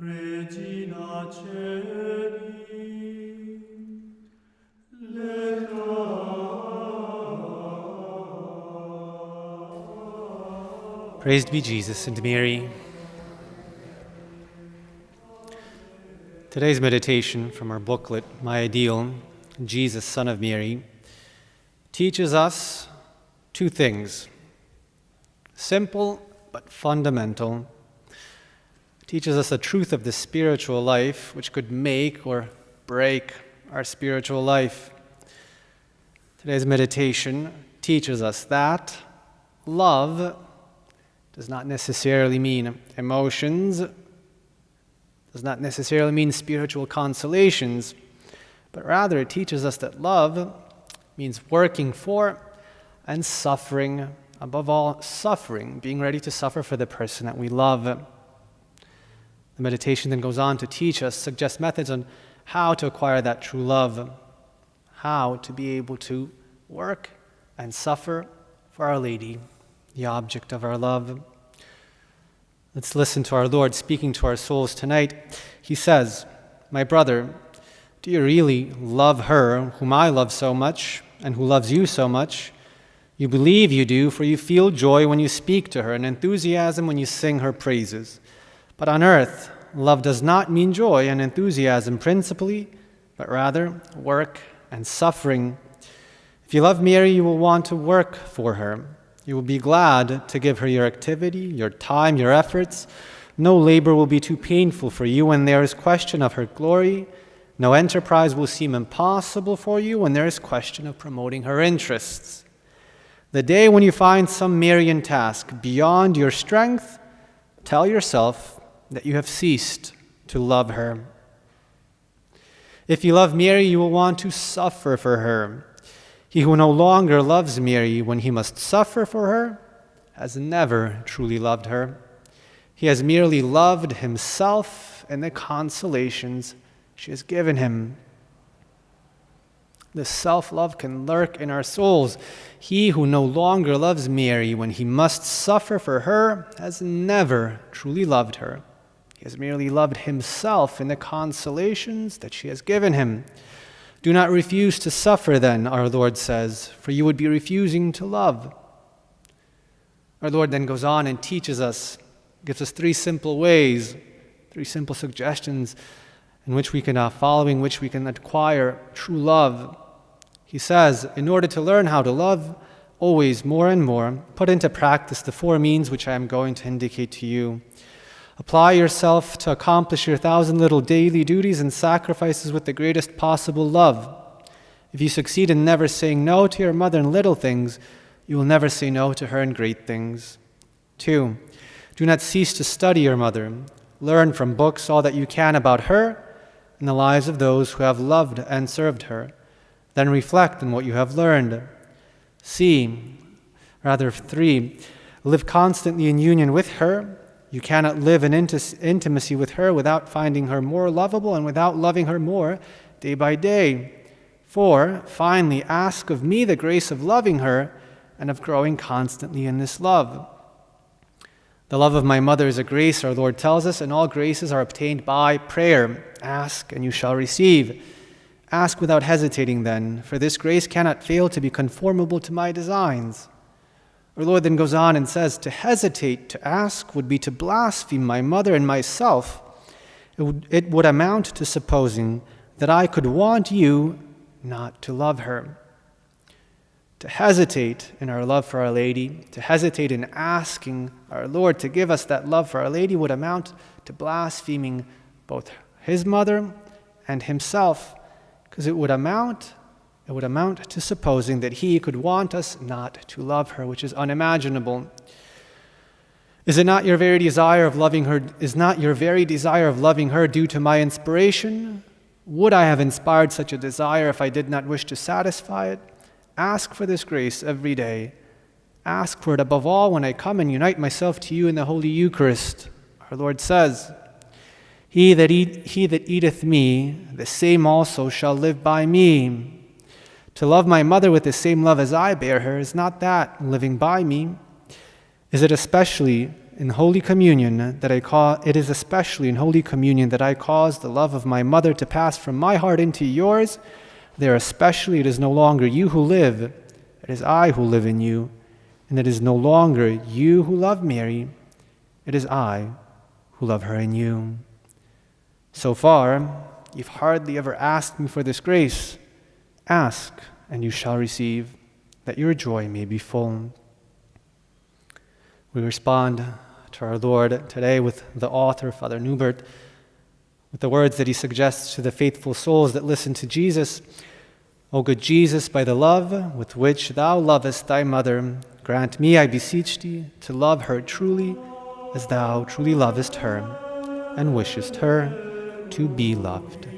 Regina Celi, Praised be Jesus and Mary. Today's meditation from our booklet, My Ideal, Jesus, Son of Mary, teaches us two things. Simple but fundamental. It teaches us the truth of the spiritual life, which could make or break our spiritual life. Today's meditation teaches us that love does not necessarily mean emotions, does not necessarily mean spiritual consolations, but rather it teaches us that love means working for and suffering, above all, suffering, being ready to suffer for the person that we love. The meditation then goes on to teach us, suggest methods on how to acquire that true love, how to be able to work and suffer for Our Lady, the object of our love. Let's listen to our Lord speaking to our souls tonight. He says, "My brother, do you really love her whom I love so much and who loves you so much? You believe you do, for you feel joy when you speak to her and enthusiasm when you sing her praises. But on earth, love does not mean joy and enthusiasm principally, but rather work and suffering. If you love Mary, you will want to work for her. You will be glad to give her your activity, your time, your efforts. No labor will be too painful for you when there is question of her glory. No enterprise will seem impossible for you when there is question of promoting her interests. The day when you find some Marian task beyond your strength, tell yourself that you have ceased to love her. If you love Mary, you will want to suffer for her. He who no longer loves Mary when he must suffer for her has never truly loved her. He has merely loved himself and the consolations she has given him." This self-love can lurk in our souls. He who no longer loves Mary when he must suffer for her has never truly loved her. He has merely loved himself in the consolations that she has given him. Do not refuse to suffer then, our Lord says, for you would be refusing to love. Our Lord then goes on and teaches us, gives us three simple ways, three simple suggestions in which we can, following which we can acquire true love. He says, in order to learn how to love, always more and more, put into practice the four means which I am going to indicate to you. Apply yourself to accomplish your 1,000 little daily duties and sacrifices with the greatest possible love. If you succeed in never saying no to your mother in little things, you will never say no to her in great things. 2, do not cease to study your mother. Learn from books all that you can about her and the lives of those who have loved and served her. Then reflect on what you have learned. 3, live constantly in union with her. You cannot live in intimacy with her without finding her more lovable and without loving her more day by day. 4, finally, ask of me the grace of loving her and of growing constantly in this love. The love of my mother is a grace, our Lord tells us, and all graces are obtained by prayer. Ask and you shall receive. Ask without hesitating then, for this grace cannot fail to be conformable to my designs. Our Lord then goes on and says, to hesitate to ask would be to blaspheme my mother and myself. It would amount to supposing that I could want you not to love her. To hesitate in our love for Our Lady, to hesitate in asking our Lord to give us that love for Our Lady would amount to blaspheming both his mother and himself, because it would amount to supposing that he could want us not to love her, which is unimaginable. Is not your very desire of loving her due to my inspiration? Would I have inspired such a desire if I did not wish to satisfy it? Ask for this grace every day. Ask for it above all when I come and unite myself to you in the Holy Eucharist. Our Lord says, He that eateth me, the same also shall live by me. To love my mother with the same love as I bear her, is not that living by me? Is it especially in Holy Communion it is especially in Holy Communion that I cause the love of my mother to pass from my heart into yours. There especially it is no longer you who live, it is I who live in you, and it is no longer you who love Mary, it is I who love her in you. So far, you've hardly ever asked me for this grace. Ask, and you shall receive, that your joy may be full. We respond to our Lord today with the author, Father Newbert, with the words that he suggests to the faithful souls that listen to Jesus. O good Jesus, by the love with which thou lovest thy mother, grant me, I beseech thee, to love her truly as thou truly lovest her and wishest her to be loved.